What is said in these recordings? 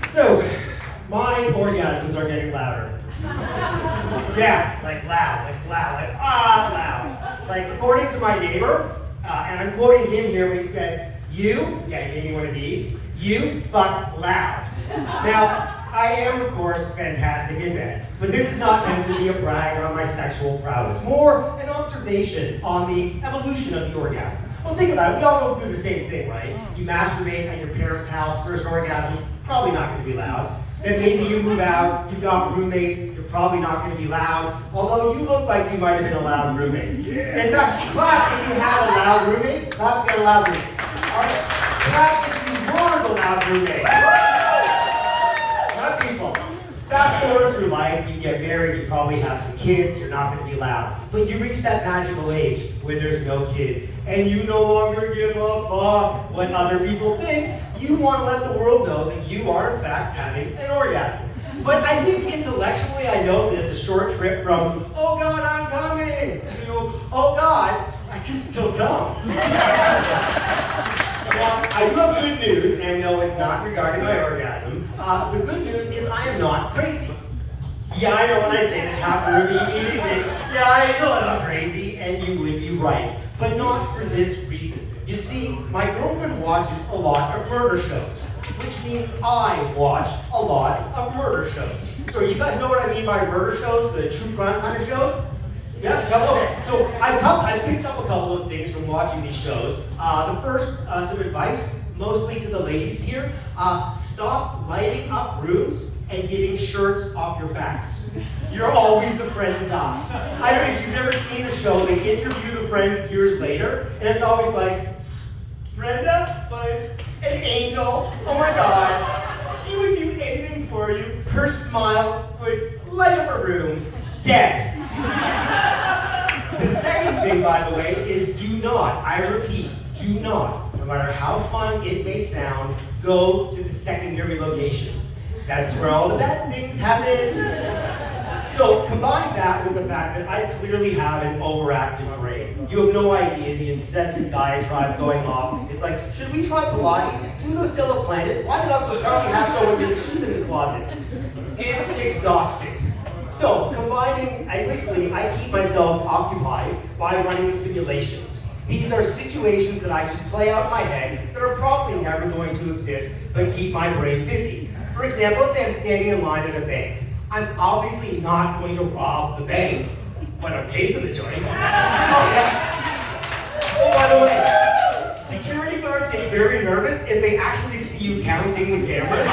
So, my orgasms are getting louder. Yeah, like loud, like loud. Like according to my neighbor, and I'm quoting him here when he said, he gave me one of these, you fuck loud. Now, I am, of course, fantastic in bed, but this is not meant to be a brag on my sexual prowess, more an observation on the evolution of the orgasm. Well, think about it, we all go through the same thing, right? You masturbate at your parents' house, first orgasm's probably not going to be loud. Then maybe you move out, you've got roommates, you're probably not going to be loud, although you look like you might have been a loud roommate. In fact, clap if you had a loud roommate, clap if you had a loud roommate. All right? Clap if you were the loud roommate. Not people. Fast forward through life, you get married, you probably have some kids, you're not going to be loud. But you reach that magical age where there's no kids, and you no longer give a fuck what other people think. You want to let the world know that you are, in fact, having an orgasm. But I think intellectually I know that it's a short trip from, oh God, I'm coming, to, oh God, I can still come. Now, I do have good news, and no, it's not regarding my orgasm. The good news is I am not crazy. Yeah, I know when I say that half the room immediately thinks, yeah, I know that I'm crazy, and you would be right. But not for this reason. You see, my girlfriend watches a lot of murder shows, which means I watch a lot of murder shows. So you guys know what I mean by murder shows, the true crime kind of shows? Yeah? Okay, so I picked up a couple of things from watching these shows. The first, some advice, mostly to the ladies here. Stop lighting up rooms and getting shirts off your backs. You're always the friend to die. I don't know if you've never seen the show, they interview the friends years later, and it's always like, Brenda was an angel, oh my God. She would do anything for you. Her smile would light up a room, dead. The second thing, by the way, is do not, I repeat, do not, no matter how fun it may sound, go to the secondary location. That's where all the bad things happen. So combine that with the fact that I clearly have an overactive brain. You have no idea the incessant diatribe going off. It's like, should we try Pilates? Is Pluto still a planet? Why did Uncle Charlie have so many shoes in his closet? It's exhausting. So combining, basically I keep myself occupied by running simulations. These are situations that I just play out in my head that are probably never going to exist, but keep my brain busy. For example, let's say I'm standing in line at a bank. I'm obviously not going to rob the bank, but I'm casing the joint. Oh, yeah. Oh, by the way, security guards get very nervous if they actually see you counting the cameras.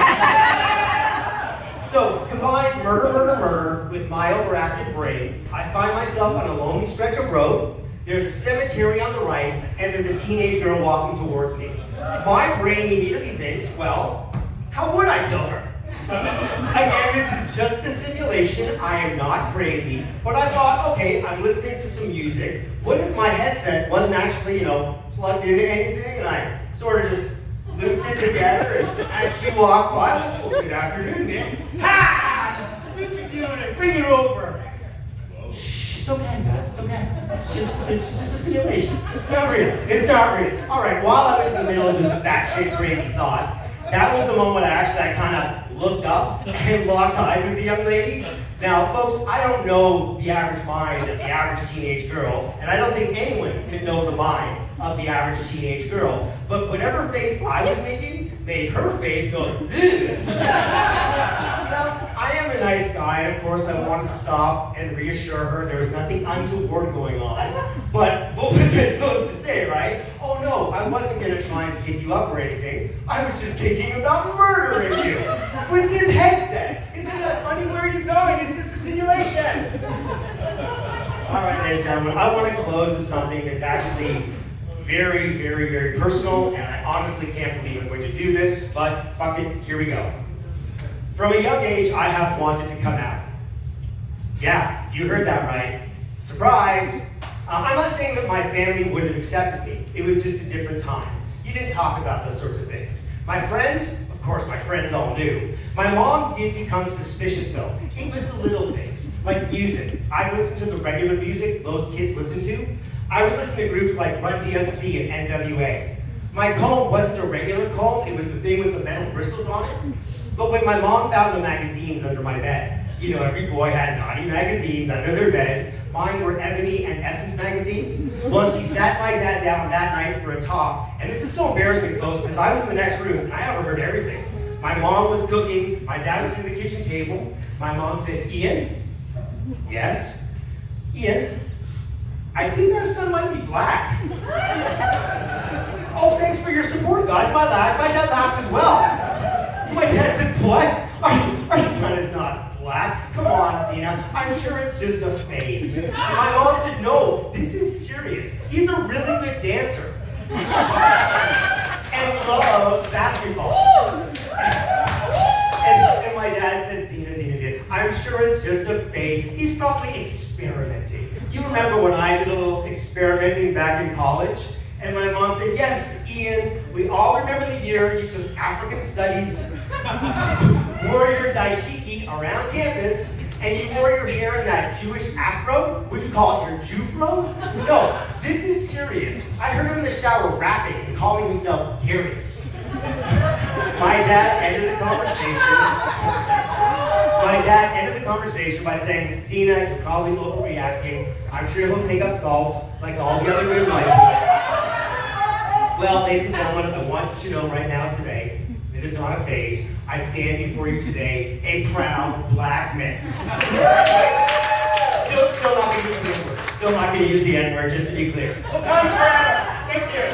So, combine murder with my overactive brain, I find myself on a lonely stretch of road, there's a cemetery on the right, and there's a teenage girl walking towards me. My brain immediately thinks, well, how would I kill her? Again, this is just a simulation, I am not crazy, but I thought, okay, I'm listening to some music, what if my headset wasn't actually, plugged into anything, and I sort of just looped it together, and as she walked by, I'm like, well, good afternoon, miss. Ha! What you doing? Bring her over. Shh, it's okay, guys, it's okay. It's just a simulation. It's not real. It's not real. All right, while I was in the middle of this batshit crazy thought, that was the moment I kind of looked up and locked eyes with the young lady. Now, folks, I don't know the average mind of the average teenage girl, and I don't think anyone can know the mind of the average teenage girl, but whatever face I was making made her face go, ugh. Now, I am a nice guy, and of course I wanted to stop and reassure her there was nothing untoward going on, but what was I supposed to say, right? Oh no, I wasn't going to try and pick you up or anything. I was just thinking about murdering you with this headset. Isn't that funny? Where are you going? It's just a simulation. All right, ladies and gentlemen, I want to close with something that's actually very, very, very personal, and I honestly can't believe I'm going to do this, but fuck it, here we go. From a young age, I have wanted to come out. Yeah, you heard that right. Surprise! I'm not saying that my family wouldn't have accepted me. It was just a different time. You didn't talk about those sorts of things. My friends, of course, my friends all knew. My mom did become suspicious though. It was the little things, like music. I listened to the regular music most kids listen to, I was listening to groups like Run DMC and NWA. My comb wasn't a regular comb, it was the thing with the metal bristles on it. But when my mom found the magazines under my bed, you know, every boy had naughty magazines under their bed. Mine were Ebony and Essence magazine. Well, she sat my dad down that night for a talk, and this is so embarrassing, folks, because I was in the next room, and I overheard everything. My mom was cooking, my dad was sitting at the kitchen table. My mom said, "Ian?" "Yes." "Ian, I think our son might be black." "Oh, thanks for your support, guys. My dad laughed as well." My dad said, "What? Our son is not black. Come on, Zena. I'm sure it's just a phase." And my mom said, "No, this is serious. He's a really good dancer." And loves basketball. And my dad said, Zena, "I'm sure it's just a phase. He's probably experimenting." You remember when I did a little experimenting back in college? And my mom said, "Yes, Ian, we all remember the year you took African studies, wore your dashiki around campus, and you wore your hair in that Jewish afro. Would you call it your Jufro?" No, this is serious. I heard him in the shower rapping and calling himself Darius. My dad ended the conversation by saying, "Zena, you're probably overreacting. I'm sure he'll take up golf like all the other good white boys." Well, ladies and gentlemen, I want you to know right now today, it is not a phase. I stand before you today, a proud black man. Still not going to use the N-word. Still not going to use the N-word, just to be clear. We'll come forever. Thank you.